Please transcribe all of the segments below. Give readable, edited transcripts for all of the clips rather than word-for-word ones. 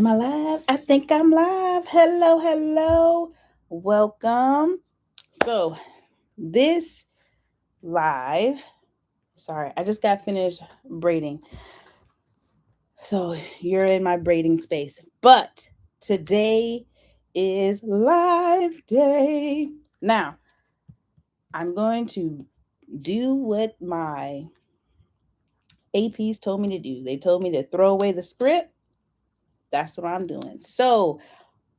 I live? I think I'm live. Hello, hello. Welcome. So, this live, sorry, I just got finished braiding. So, you're in my braiding space. But today is live day. Now, I'm going to do what my APs told me to do. They told me to throw away the script. That's what I'm doing. So,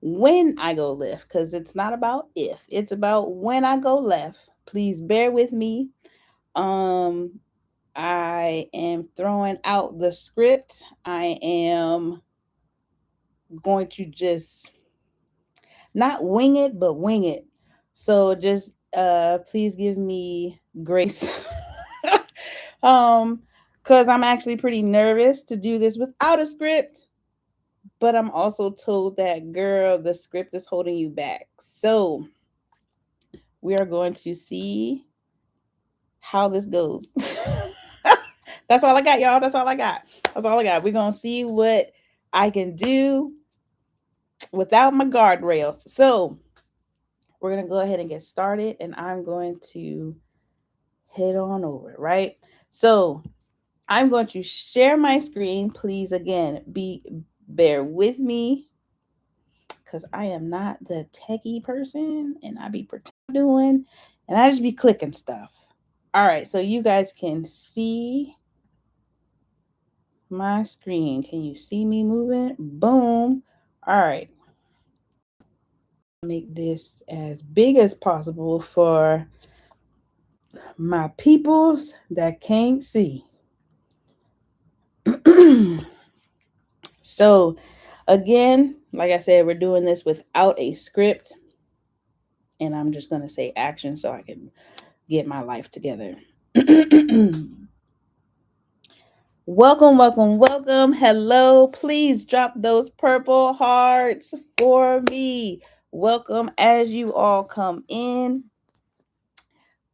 when I go left, because it's not about if, it's about when I go left. Please bear with me. Um, I am throwing out the script. I am going to just not wing it, but wing it. So just please give me grace. um, because I'm actually pretty nervous to do this without a script. But I'm also told that girl, the script is holding you back. So we are going to see how this goes. That's all I got, y'all. That's all I got. That's all I got. We're going to see what I can do without my guardrails. So we're going to go ahead and get started, and I'm going to head on over, right? So I'm going to share my screen. Please, again, bear with me because I am not the techie person, and I be doing, and I just be clicking stuff. All right, so you guys can see my screen. Can you see me moving? Boom. All right. Make this as big as possible for my peoples that can't see. So, again, like I said, we're doing this without a script, and I'm just going to say action so I can get my life together. Welcome, welcome, welcome. Hello. Please drop those purple hearts for me. Welcome as you all come in.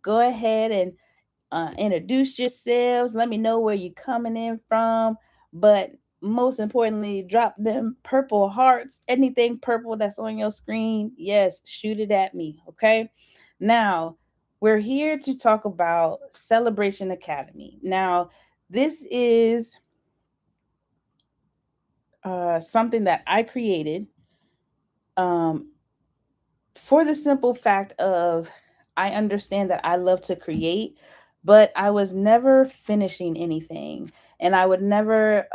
Go ahead and introduce yourselves. Let me know where you're coming in from. But most importantly, drop them purple hearts. Anything purple that's on your screen, yes, shoot it at me. Okay. Now, we're here to talk about Celebration Academy. Now, this is something that I created um, for the simple fact of I understand that I love to create, but I was never finishing anything. And I would never,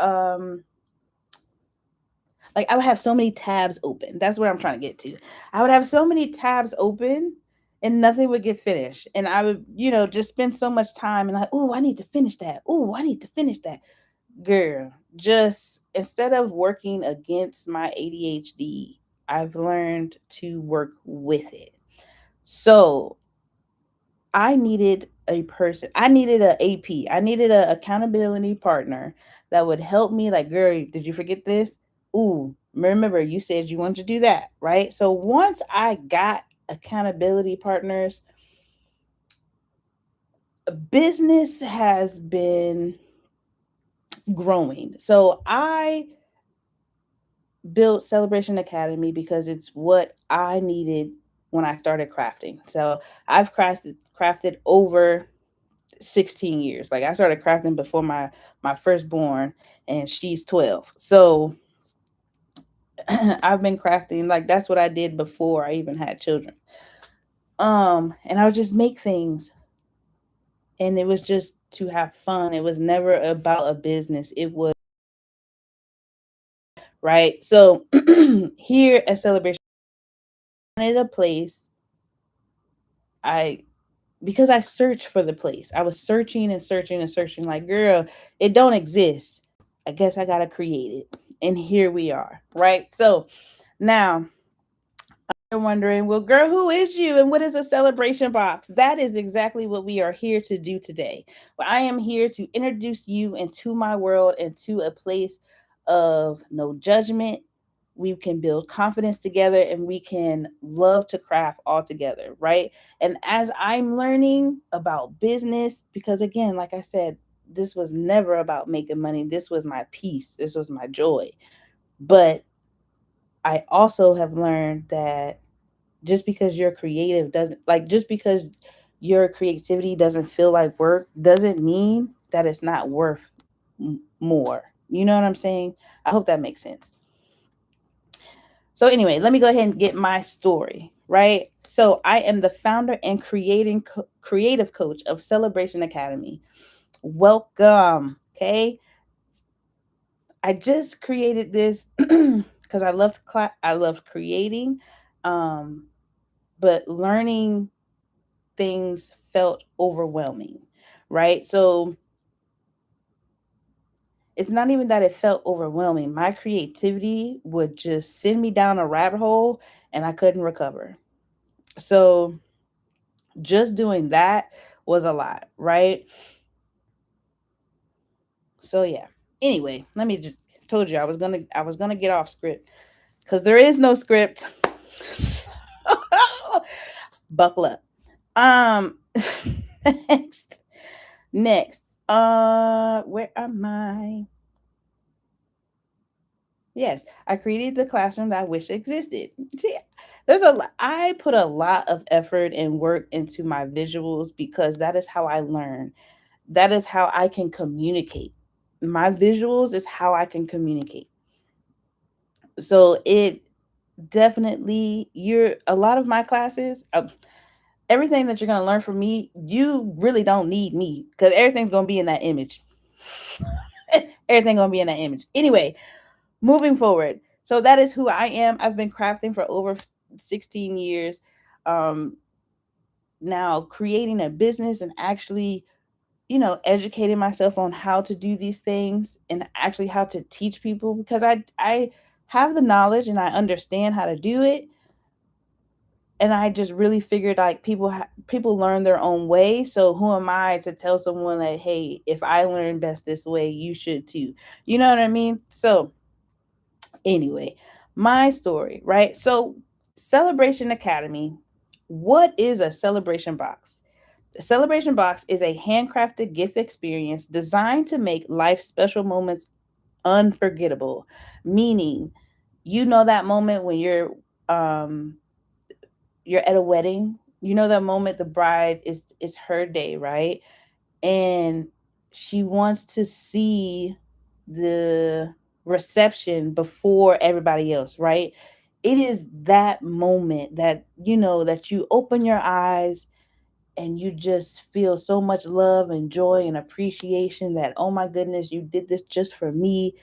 like, I would have so many tabs open. That's where I'm trying to get to. I would have so many tabs open and nothing would get finished. And I would, just spend so much time and like, oh, I need to finish that. Oh, I need to finish that. Girl, just instead of working against my ADHD, I've learned to work with it. So I needed a person. I needed a AP. I needed an accountability partner that would help me. Like, girl, did you forget this? Ooh, remember you said you wanted to do that, right? So once I got accountability partners, business has been growing. So I built Celebration Academy because it's what I needed when I started crafting. So I've crafted over 16 years. Like I started crafting before my firstborn and she's 12. So I've been crafting, like that's what I did before I even had children. And I would just make things, and it was just to have fun. It was never about a business. It was right. So here at Celebration, I wanted a place. I Because I searched for the place. I was searching and searching and searching like, girl, it don't exist. I guess I got to create it. And here we are, right? So now you're wondering, well, girl, who is you and what is a celebration box? That is exactly what we are here to do today. Well, I am here to introduce you into my world, into a place of no judgment. We can build confidence together and we can love to craft all together, right? And as I'm learning about business, because again, like I said, this was never about making money. This was my peace. This was my joy. But I also have learned that just because you're creative doesn't like just because your creativity doesn't feel like work doesn't mean that it's not worth more. You know what I'm saying? I hope that makes sense. So anyway, let me go ahead and get my story, right? So I am the founder and creative coach of Celebration Academy. Welcome, okay? I just created this because I loved creating, um, but learning things felt overwhelming, right? So it's not even that it felt overwhelming. My creativity would just send me down a rabbit hole and I couldn't recover. So just doing that was a lot, right? So yeah. Anyway, let me just told you I was gonna get off script because there is no script. Buckle up. Um next. Next. Where am I? Yes, I created the classroom that I wish existed. See, I put a lot of effort and work into my visuals because that is how I learn. That is how I can communicate. My visuals is how I can communicate. So it definitely you're a lot of my classes, everything that you're going to learn from me, you really don't need me because everything's going to be in that image. Everything going to be in that image. Anyway, moving forward. So that is who I am. I've been crafting for over 16 years. Um, Now creating a business and actually, educating myself on how to do these things and actually how to teach people because I have the knowledge and I understand how to do it. And I just really figured like people learn their own way. So who am I to tell someone that, hey, if I learn best this way, you should too. You know what I mean? So anyway, my story, right? So, Celebration Academy, what is a celebration box? The celebration box is a handcrafted gift experience designed to make life special moments unforgettable. Meaning, that moment when um you're at a wedding, that moment the bride is it's her day, right? And she wants to see the reception before everybody else, right? It is that moment that that you open your eyes and you just feel so much love and joy and appreciation that, oh my goodness, you did this just for me,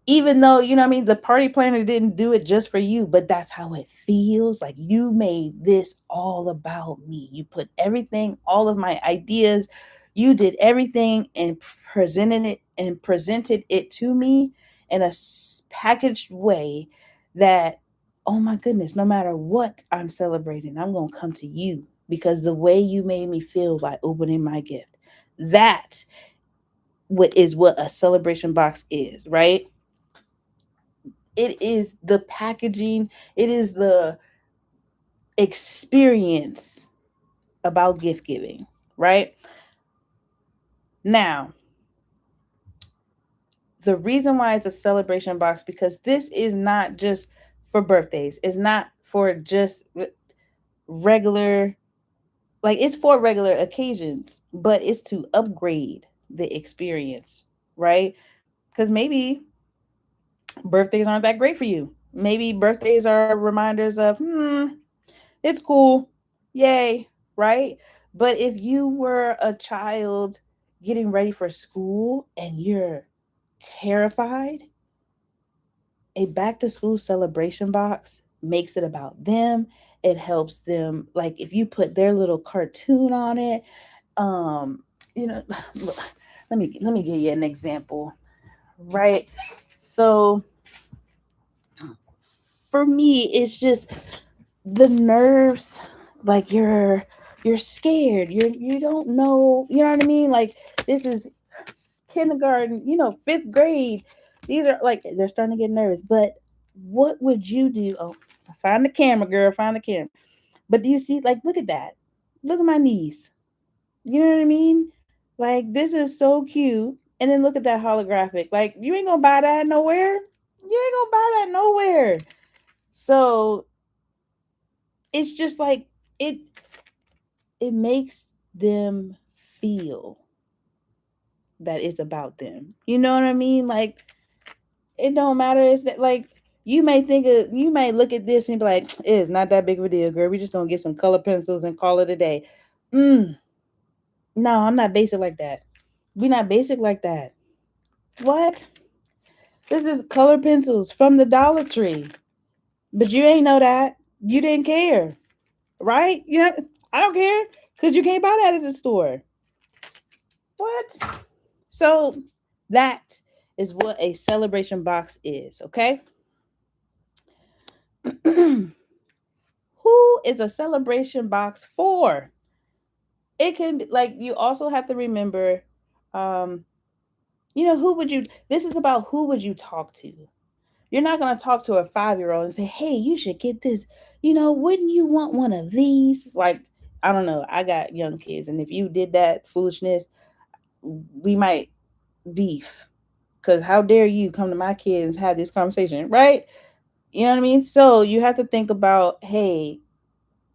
even though, you know what I mean, the party planner didn't do it just for you, but that's how it feels. Like you made this all about me. You put everything, all of my ideas, you did everything and presented it to me in a packaged way that, oh my goodness, no matter what I'm celebrating, I'm going to come to you because the way you made me feel by opening my gift. That what a celebration box is, right? It is the packaging, it is the experience about gift giving, right? Now, the reason why it's a celebration box because this is not just for birthdays. It's not for just regular it's for regular occasions, but it's to upgrade the experience, right? Cuz maybe birthdays aren't that great for you. Maybe birthdays are reminders of, it's cool. Yay, right? But if you were a child getting ready for school and you're terrified, a back to school celebration box makes it about them. It helps them like if you put their little cartoon on it, um, you know, look, let me give you an example, right? So for me, it's just the nerves, like you're scared, you don't know, you know what I mean, like this is kindergarten, fifth grade, these are like they're starting to get nervous, but what would you do? Oh, find the camera, girl, find the camera. But do you see, like, look at that, look at my knees, you know what I mean, like this is so cute. And then look at that holographic, like you ain't gonna buy that nowhere, you ain't gonna buy that nowhere. So it's just like it makes them feel that it's about them. You know what I mean? Like it don't matter. It's that like you may look at this and be like, it's not that big of a deal, girl. We just gonna get some color pencils and call it a day. Mm, no, I'm not basic like that. We not basic like that. What? This is color pencils from the Dollar Tree. But you ain't know that. You didn't care. Right? You know, I don't care. Because you can't buy that at the store. What? So that is what a celebration box is, okay? Who is a celebration box for? It can be like you also have to remember, um, who would you this is about who would you talk to? You're not gonna talk to a 5-year-old and say, hey, you should get this. Wouldn't you want one of these? Like, I don't know. I got young kids, and if you did that foolishness, we might beef. Because how dare you come to my kids and have this conversation, right? You know what I mean? So you have to think about, hey,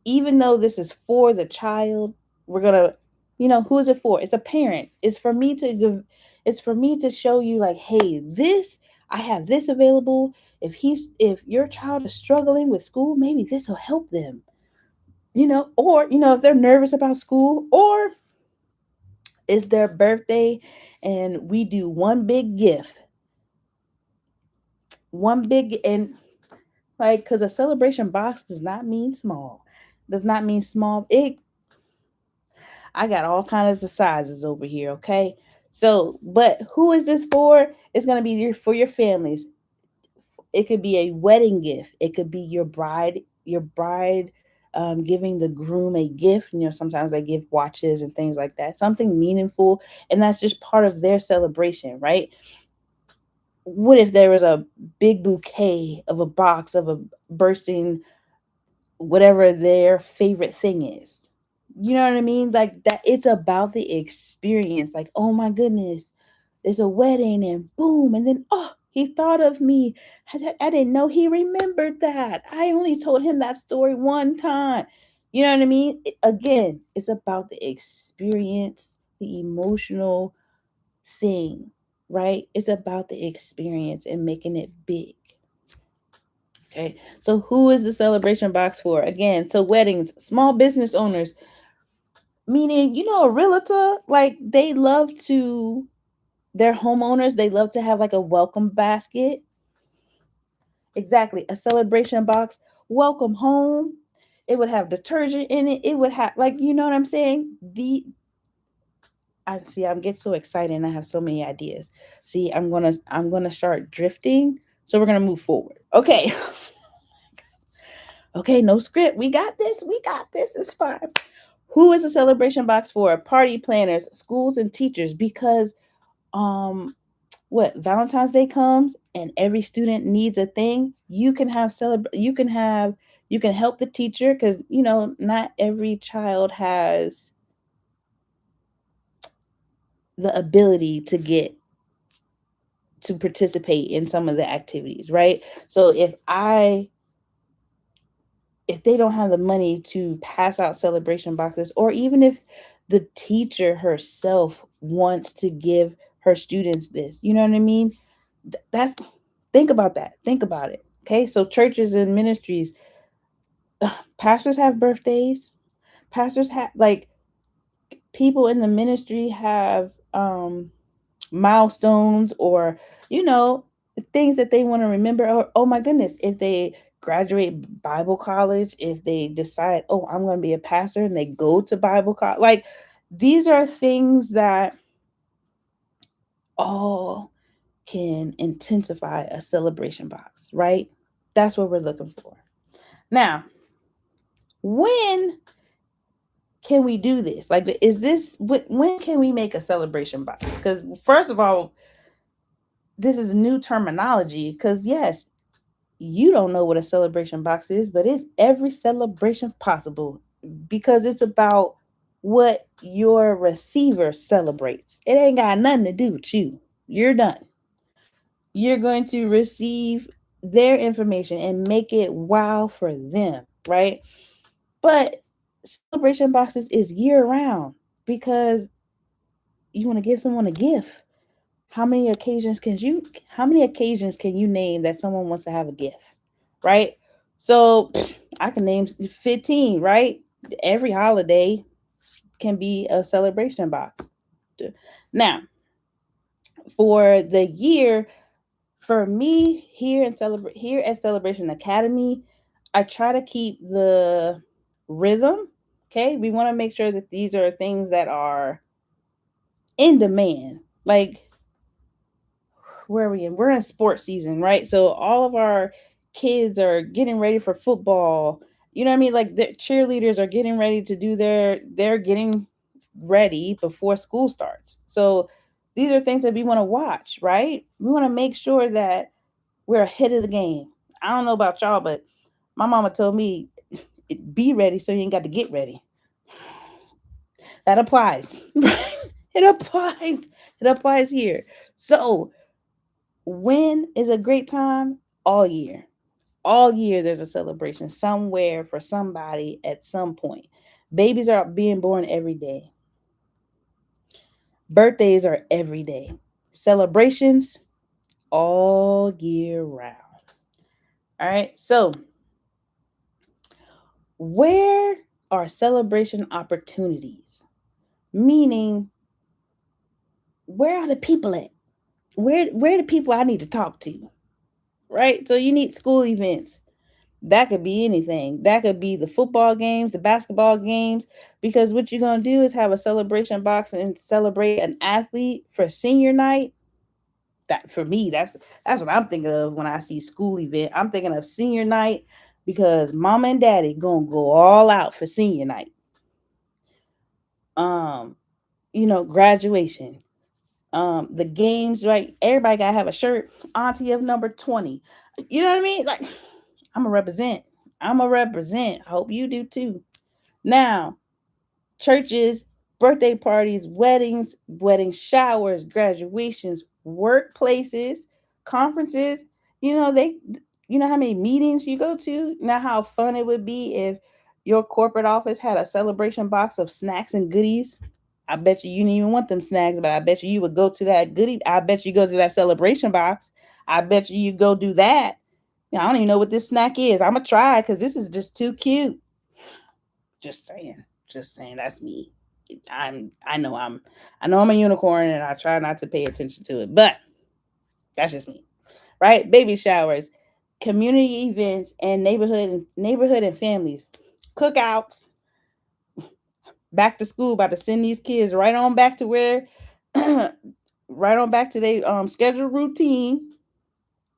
even though this is for the child, we're gonna, who is it for? It's a parent. It's for me to show you, like, hey, I have this available. If your child is struggling with school, maybe this will help them. Or if they're nervous about school, or it's their birthday and we do one big gift, one big and like, because a celebration box does not mean small, does not mean small. I got all kinds of sizes over here, okay? So, but who is this for? It's gonna be for your families. It could be a wedding gift. It could be your bride giving the groom a gift. Sometimes they give watches and things like that. Something meaningful, and that's just part of their celebration, right? What if there was a big bouquet of a box of a bursting whatever their favorite thing is. You know what I mean? Like that it's about the experience. Like, oh my goodness, there's a wedding and boom, and then he thought of me. I didn't know he remembered that. I only told him that story one time. You know what I mean? Again, it's about the experience, the emotional thing, right? It's about the experience and making it big. Okay, so who is the celebration box for? Again, so weddings, small business owners, meaning, a realtor, like their homeowners, they love to have like a welcome basket. Exactly, a celebration box, welcome home. It would have detergent in it. It would have, like, you know what I'm saying? I see, I'm getting so excited and I have so many ideas. See, I'm gonna start drifting. So we're gonna move forward. Okay. Okay, no script. We got this. We got this. It's fine. Who is a celebration box for? Party planners, schools, and teachers. Because what Valentine's Day comes and every student needs a thing, you can have you can help the teacher because not every child has the ability to participate in some of the activities, right? So if they don't have the money to pass out celebration boxes, or even if the teacher herself wants to give her students this, you know what I mean? That's Think about that. Think about it. Okay, so churches and ministries, pastors have birthdays. Pastors have, like, people in the ministry have milestones, or you know things that they want to remember. Or, oh my goodness, if they graduate Bible college, if they decide, oh, I'm going to be a pastor, and they go to Bible college, like, these are things that all can intensify a celebration box, right? That's what we're looking for. Now, when can we do this? Like, when can we make a celebration box? Because first of all, this is new terminology. Because yes, you don't know what a celebration box is, but it's every celebration possible, because it's about what your receiver celebrates. It ain't got nothing to do with you. You're done. You're going to receive. their information and make it wow for them, right? But celebration boxes is year round because you want to give someone a gift. How many occasions can you name that someone wants to have a gift, right? So I can name 15, right? Every holiday can be a celebration box. Now, for the year, for me here at Celebration Academy, I try to keep the rhythm. Okay, we want to make sure that these are things that are in demand. Like, where are we in? We're in sports season, right? So all of our kids are getting ready for football. You know what I mean? Like, the cheerleaders are getting ready to do they're getting ready before school starts. So these are things that we want to watch, right? We want to make sure that we're ahead of the game. I don't know about y'all, but my mama told me, be ready so you ain't got to get ready. That applies. It applies. It applies here. So when is a great time? All year. All year there's a celebration somewhere for somebody at some point. Babies are being born every day. Birthdays are every day. Celebrations all year round. All right. So, where are celebration opportunities? Meaning, where are the people at? Where are the people I need to talk to? Right? So you need school events. That could be anything. That could be the football games, the basketball games, because what you're gonna do is have a celebration box and celebrate an athlete for senior night. That for me, that's what I'm thinking of when I see school event. I'm thinking of senior night because mama and daddy gonna go all out for senior night. Um, Graduation. The games, right? Everybody gotta have a shirt, auntie of number 20. You know what I mean? Like, I'm a represent. I'm a represent. I hope you do too. Now, churches, birthday parties, weddings, wedding showers, graduations, workplaces, conferences. You know, you know how many meetings you go to? You know how fun it would be if your corporate office had a celebration box of snacks and goodies. I bet you didn't even want them snacks, but I bet you would go to that goodie. I bet you go to that celebration box. I bet you go do that. I don't even know what this snack is. I'm gonna try because this is just too cute. Just saying. Just saying. That's me. I'm. I know I'm. I know I'm a unicorn, and I try not to pay attention to it. But that's just me, right? Baby showers, community events, and neighborhood and families, cookouts, back to school. About to send these kids right on back to where, right on back to their scheduled routine.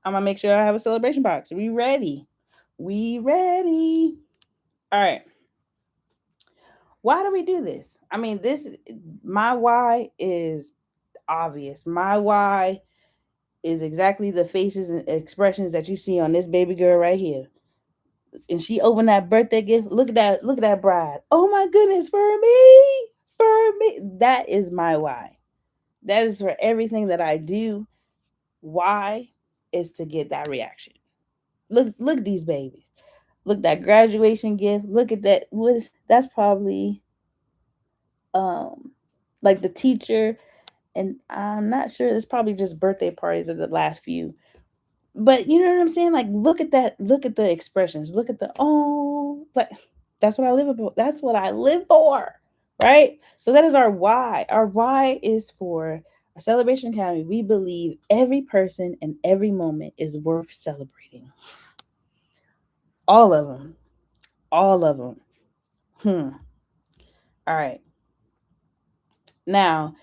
I'm gonna make sure I have a celebration box. We ready? We ready? All right. Why do we do this? I mean, my why is obvious. My why is exactly the faces and expressions that you see on this baby girl right here. And she opened that birthday gift. Look at that, look at that bride. Oh my goodness, for me. For me. That is my why. That is for everything that I do. Why is to get that reaction. Look at these babies. Look at that graduation gift. Look at that. That's probably um like the teacher, and I'm not sure, it's probably just birthday parties of the last few. But you know what I'm saying? Like, look at that, look at the expressions, look at the like, that's what I live about. That's what I live for. Right? So that is our why. Our why is for our Celebration Academy. We believe every person and every moment is worth celebrating. All of them. All of them. All right. Now,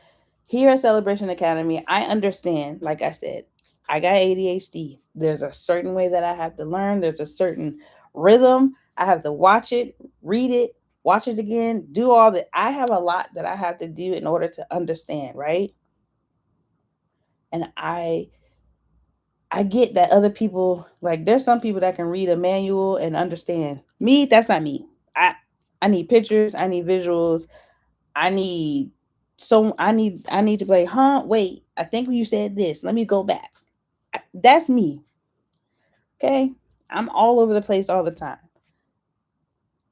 here at Celebration Academy, I understand, like I said, I got ADHD. There's a certain way that I have to learn, there's a certain rhythm. I have to watch it, read it, watch it again, do all that. I have a lot that I have to do in order to understand, right? And I get that other people, like, there's some people that can read a manual and understand. Me, that's not me. I need pictures, I need visuals, I need I need to play, huh? Wait, I think you said this. Let me go back. That's me. Okay. I'm all over the place all the time.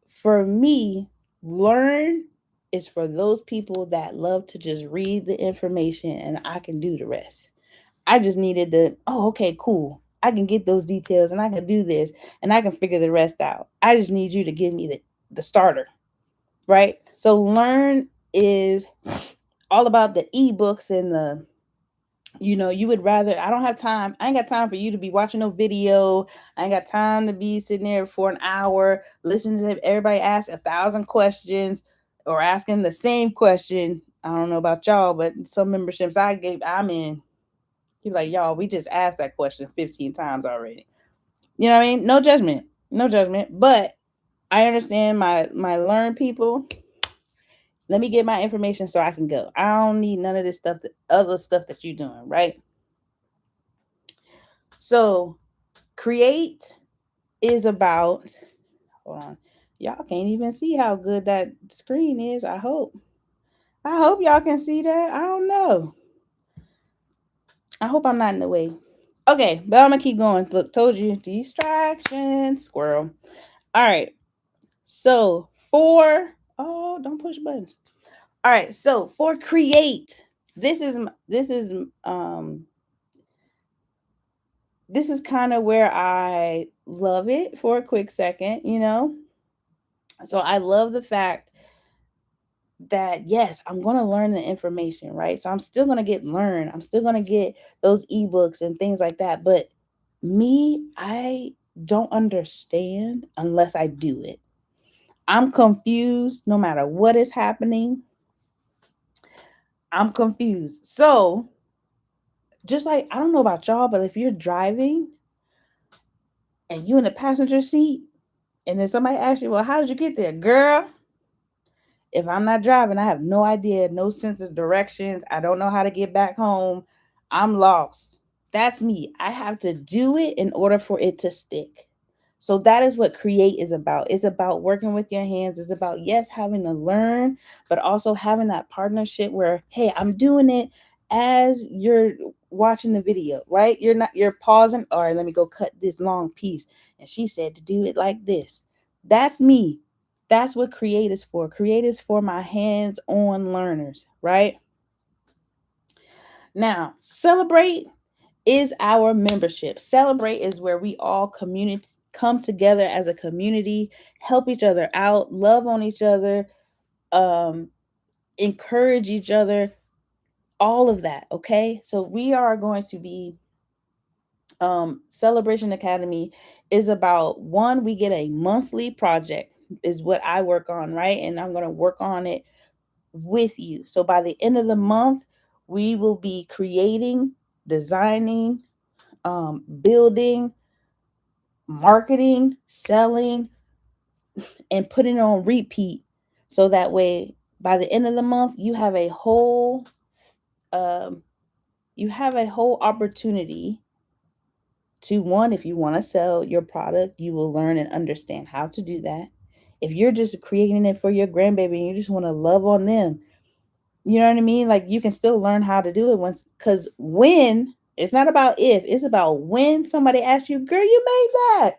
For me, learn is for those people that love to just read the information and I can do the rest. I just needed to, oh, okay, cool. I can get those details and I can do this and I can figure the rest out. I just need you to give me the starter, right? So learn is all about the ebooks and the, you would rather, I don't have time. I ain't got time for you to be watching no video. I ain't got time to be sitting there for an hour listening to everybody ask 1,000 questions or asking the same question. I don't know about y'all, but some memberships I'm in, you're like, y'all, we just asked that question 15 times already. You know what I mean? No judgment. No judgment. But I understand my learn people. Let me get my information so I can go. I don't need none of this stuff, other stuff that you're doing, right? So create is about, hold on. Y'all can't even see how good that screen is. I hope. I hope y'all can see that. I don't know. I hope I'm not in the way. Okay, but I'm gonna keep going. Look, told you, distraction, squirrel. All right. So for, oh, don't push buttons. All right. So for create, this is um this is kind of where I love it for a quick second, So I love the fact that yes, I'm going to learn the information, right? So I'm still going to learn. I'm still going to get those ebooks and things like that, but me, I don't understand unless I do it. I'm confused no matter what is happening. I'm confused. So, just like, I don't know about y'all, but if you're driving and you in the passenger seat and then somebody asks you, well, how did you get there? Girl, if I'm not driving, I have no idea, no sense of directions. I don't know how to get back home. I'm lost. That's me. I have to do it in order for it to stick. So that is what create is about. It's about working with your hands. It's about, yes, having to learn, but also having that partnership where, hey, I'm doing it as you're watching the video, right? You're pausing. All right, let me go cut this long piece. And she said to do it like this. That's me. That's what create is for. Create is for my hands-on learners, right? Now, celebrate is our membership. Celebrate is where we all come together as a community, help each other out, love on each other, um, encourage each other, all of that. Okay. So we are going to be Celebration Academy is about one, we get a monthly project, is what I work on, right? And I'm going to work on it with you. So by the end of the month, we will be creating, designing, building, marketing, selling, and putting it on repeat. So that way, by the end of the month, um, you have a whole opportunity to, one, if you want to sell your product, you will learn and understand how to do that. If you're just creating it for your grandbaby and you just want to love on them, you know what I mean? Like you can still learn how to do it once, because when, it's not about if, it's about when somebody asks you, girl, you made that.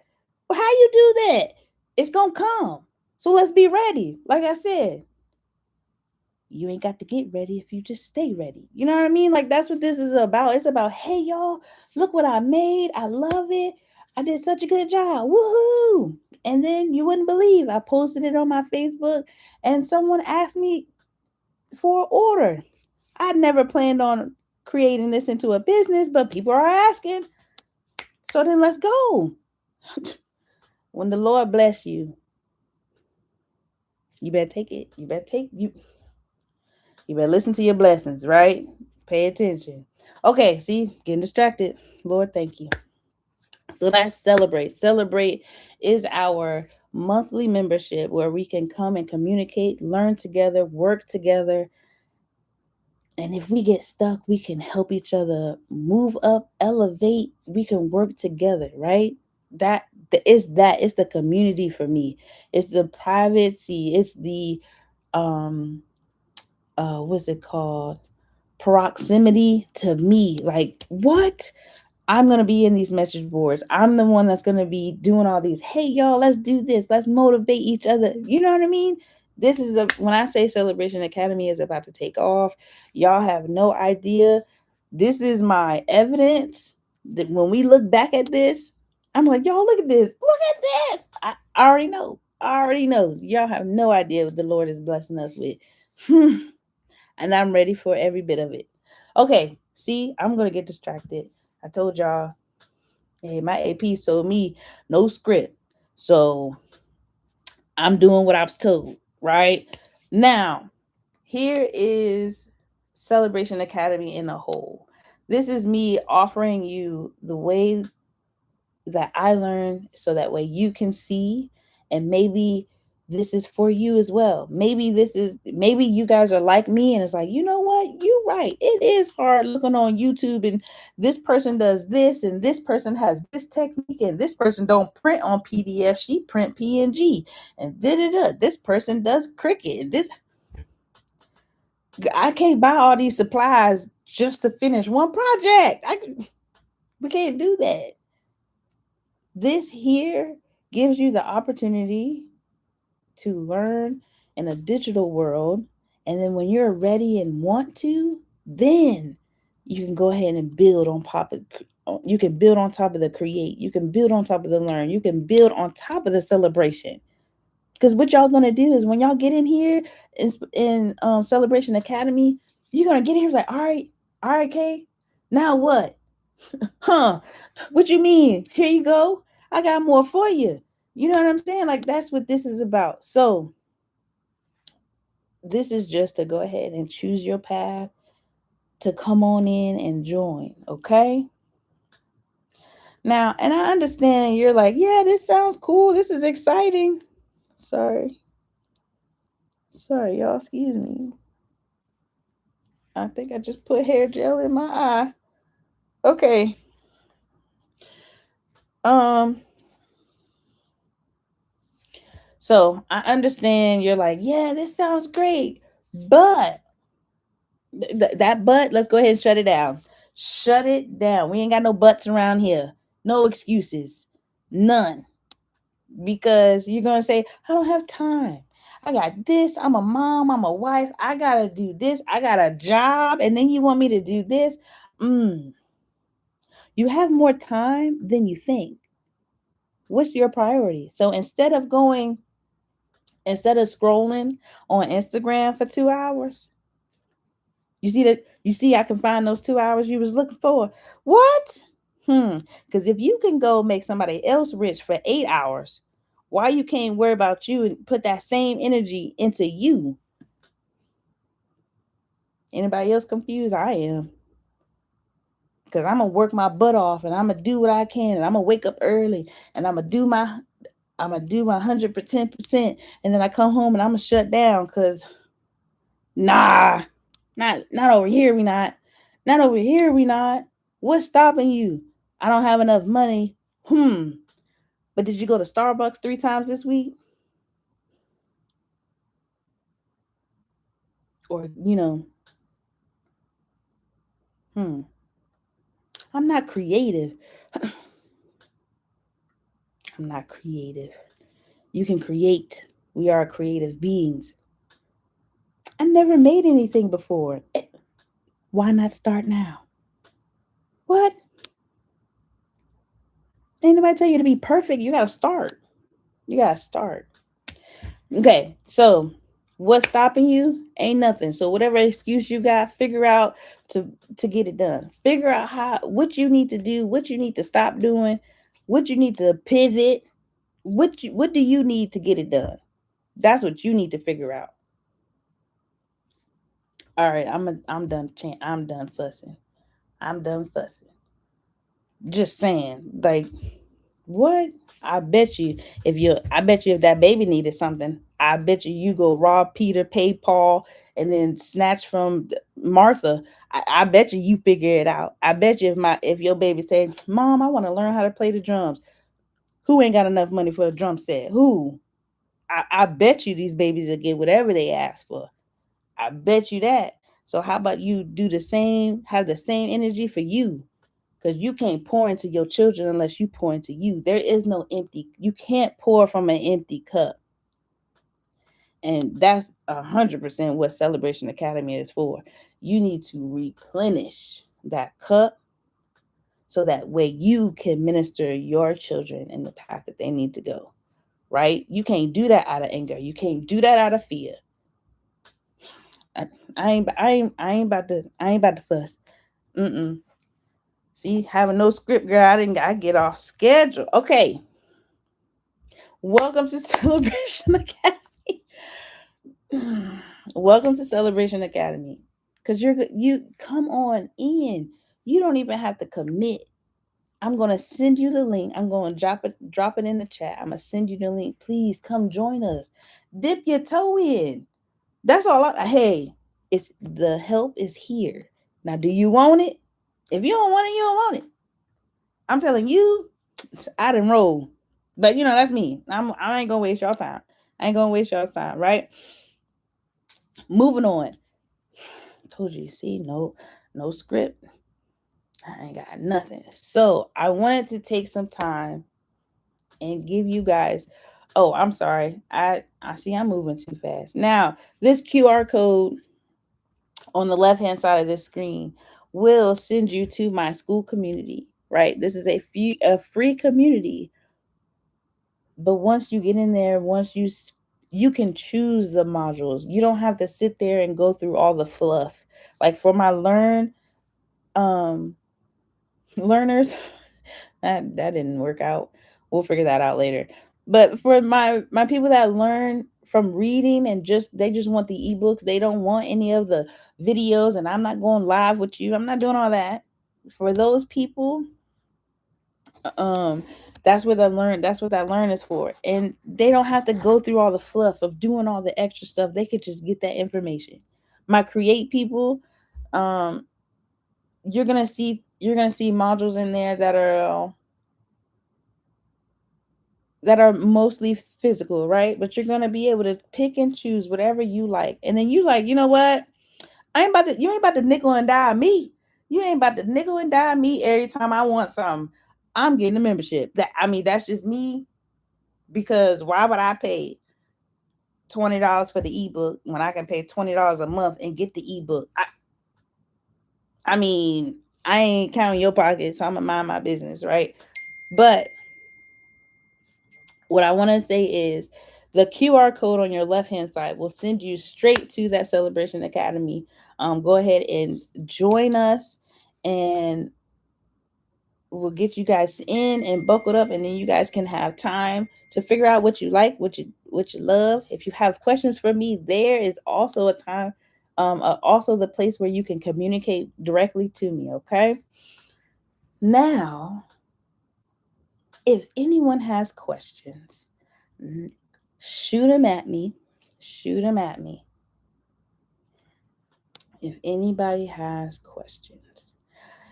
Well, how you do that? It's gonna come. So let's be ready. Like I said, you ain't got to get ready if you just stay ready. You know what I mean? Like that's what this is about. It's about, hey y'all, look what I made. I love it. I did such a good job. Woohoo! And then you wouldn't believe I posted it on my Facebook and someone asked me for an order. I'd never planned on creating this into a business, but people are asking. So then let's go. When the Lord bless you, you better take it. You better listen to your blessings, right? Pay attention. Okay, see, getting distracted. Lord, thank you. So that's celebrate. Celebrate is our monthly membership where we can come and communicate, learn together, work together. And if we get stuck, we can help each other move up, elevate. We can work together, right? It's the community for me. It's the privacy. It's the what's it called? Proximity to me. Like what? I'm going to be in these message boards. I'm the one that's going to be doing all these. Hey, y'all, let's do this. Let's motivate each other. You know what I mean? This is when I say Celebration Academy is about to take off. Y'all have no idea. This is my evidence that when we look back at this, I'm like, y'all, look at this. Look at this. I already know. I already know. Y'all have no idea what the Lord is blessing us with. And I'm ready for every bit of it. Okay, see, I'm going to get distracted. I told y'all, hey, my AP told me no script. So I'm doing what I was told, right? Now, here is Celebration Academy in a whole. This is me offering you the way that I learned so that way you can see, and maybe this is for you as well. Maybe you guys are like me and it's like, you know what? You're right. It is hard looking on YouTube and this person does this and this person has this technique and this person don't print on PDF, she print PNG and this person does Cricut. This I can't buy all these supplies just to finish one project. We can't do that. This here gives you the opportunity to learn in a digital world. And then when you're ready and want to, then you can go ahead and build on top of you can build on top of the create. You can build on top of the learn. You can build on top of the celebration. Because what y'all gonna do is when y'all get in here in Celebration Academy, you're gonna get in here like, all right, Kay. Now what? Huh? What you mean? Here you go. I got more for you. You know what I'm saying? Like that's what this is about. So this is just to go ahead and choose your path to come on in and join. Okay. Now, and I understand you're like, yeah, this sounds cool. This is exciting. Sorry. Sorry, y'all. Excuse me. I think I just put hair gel in my eye. Okay. Um, so I understand you're like, yeah, this sounds great. But that but, let's go ahead and shut it down. Shut it down. We ain't got no buts around here. No excuses. None. Because you're gonna say, I don't have time. I got this. I'm a mom. I'm a wife. I gotta do this. I got a job, and then you want me to do this. You have more time than you think. What's your priority? So instead of scrolling on Instagram for 2 hours, you see I can find those 2 hours you was looking for. What? Because if you can go make somebody else rich for 8 hours, why you can't worry about you and put that same energy into you? Anybody else confused? I am. Because I'm gonna work my butt off and I'm gonna do what I can and I'm gonna wake up early and I'm gonna do my 110%, and then I come home and I'm gonna shut down because nah, not over here. Not over here. We not. What's stopping you? I don't have enough money. But did you go to Starbucks 3 times this week? Or I'm not creative. I'm not creative. You can create. We are creative beings. I never made anything before. Why not start now? What? Ain't nobody tell you to be perfect. You gotta start. You gotta start. Okay, so what's stopping you? Ain't nothing. So whatever excuse you got, figure out to get it done. Figure out what you need to do, what you need to stop doing, what you need to pivot. What do you need to get it done? That's what you need to figure out. All right, I'm done. I'm done fussing. I'm done fussing. Just saying, like, what? I bet you if that baby needed something, I bet you go rob Peter, pay Paul, and then snatch from Martha. I bet you figure it out. I bet you if your baby said, Mom, I want to learn how to play the drums. Who ain't got enough money for a drum set? Who? I bet you these babies will get whatever they ask for. I bet you that. So how about you do the same, have the same energy for you? because you can't pour into your children unless you pour into you. There is no empty. You can't pour from an empty cup. And that's 100% what Celebration Academy is for. You need to replenish that cup so that way you can minister your children in the path that they need to go. Right? You can't do that out of anger. You can't do that out of fear. I ain't about to fuss. Mm-mm. See, having no script, girl, I get off schedule. Okay. Welcome to Celebration Academy. Welcome to Celebration Academy. Cause you come on in. You don't even have to commit. I'm gonna send you the link. I'm gonna drop it in the chat. I'm gonna send you the link. Please come join us. Dip your toe in. That's all. Hey, it's the help is here. Now, do you want it? If you don't want it, you don't want it. I'm telling you, I didn't roll. But that's me. I ain't gonna waste your time. I ain't gonna waste your time, right? Moving on. Told you, see, no script. I ain't got nothing. So I wanted to take some time and give you guys. Oh, I'm sorry. I see I'm moving too fast. Now, this QR code on the left-hand side of this screen will send you to my school community, right? This is a free community. But once you get in there, once you can choose the modules. You don't have to sit there and go through all the fluff. Like for my learners, that didn't work out. We'll figure that out later. But for my people that learn from reading and they just want the ebooks, they don't want any of the videos, and I'm not going live with you. I'm not doing all that. For those people, that's what that learn is for. And they don't have to go through all the fluff of doing all the extra stuff. They could just get that information. My create people, you're gonna see modules in there that are mostly physical, right? But you're gonna be able to pick and choose whatever you like. And then you like, you know what? You ain't about to nickel and dime me. You ain't about to nickel and dime me every time I want something. I'm getting a membership. That's just me. Because why would I pay $20 for the ebook when I can pay $20 a month and get the ebook? I ain't counting your pocket, so I'm gonna mind my business, right? But what I want to say is the QR code on your left hand side will send you straight to that Celebration Academy. Go ahead and join us, and we'll get you guys in and buckled up, and then you guys can have time to figure out what you like, what you love. If you have questions for me, there is also a time, also the place where you can communicate directly to me. Okay. Now, if anyone has questions, shoot them at me. Shoot them at me. If anybody has questions.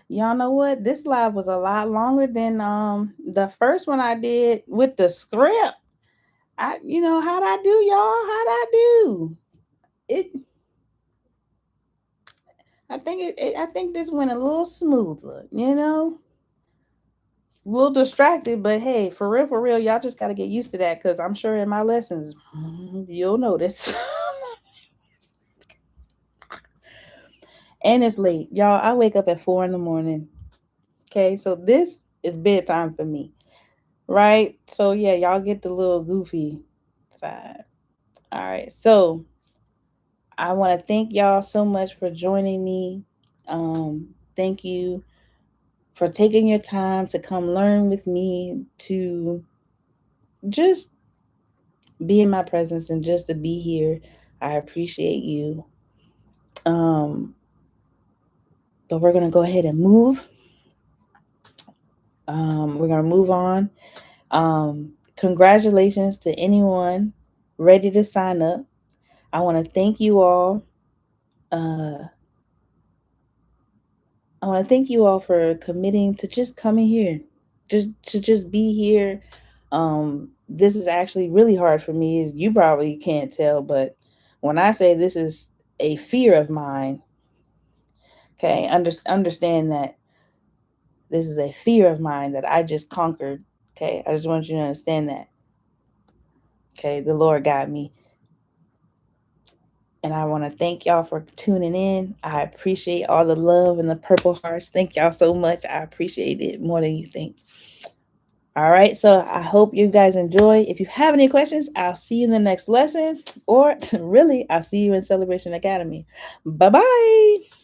Y'all know what? This live was a lot longer than the first one I did with the script. How'd I do, y'all? How'd I do? I think this went a little smoother, a little distracted, but hey, for real, y'all just gotta get used to that, because I'm sure in my lessons you'll notice. And it's late, y'all. I wake up at 4 a.m. Okay, so this is bedtime for me, right? So yeah, y'all get the little goofy side. All right, so I want to thank y'all so much for joining me. Thank you for taking your time to come learn with me, to just be in my presence and just to be here. I appreciate you. But we're gonna go ahead and move. We're gonna move on. Congratulations to anyone ready to sign up. I want to thank you all. I want to thank you all for committing to just coming here, just be here. This is actually really hard for me. You probably can't tell, but when I say this is a fear of mine, okay, understand that This is a fear of mine that I just conquered. Okay. I just want you to understand that. Okay. The Lord got me. And I want to thank y'all for tuning in. I appreciate all the love and the purple hearts. Thank y'all so much. I appreciate it more than you think. All right. So I hope you guys enjoy. If you have any questions, I'll see you in the next lesson. Or really, I'll see you in Celebration Academy. Bye-bye.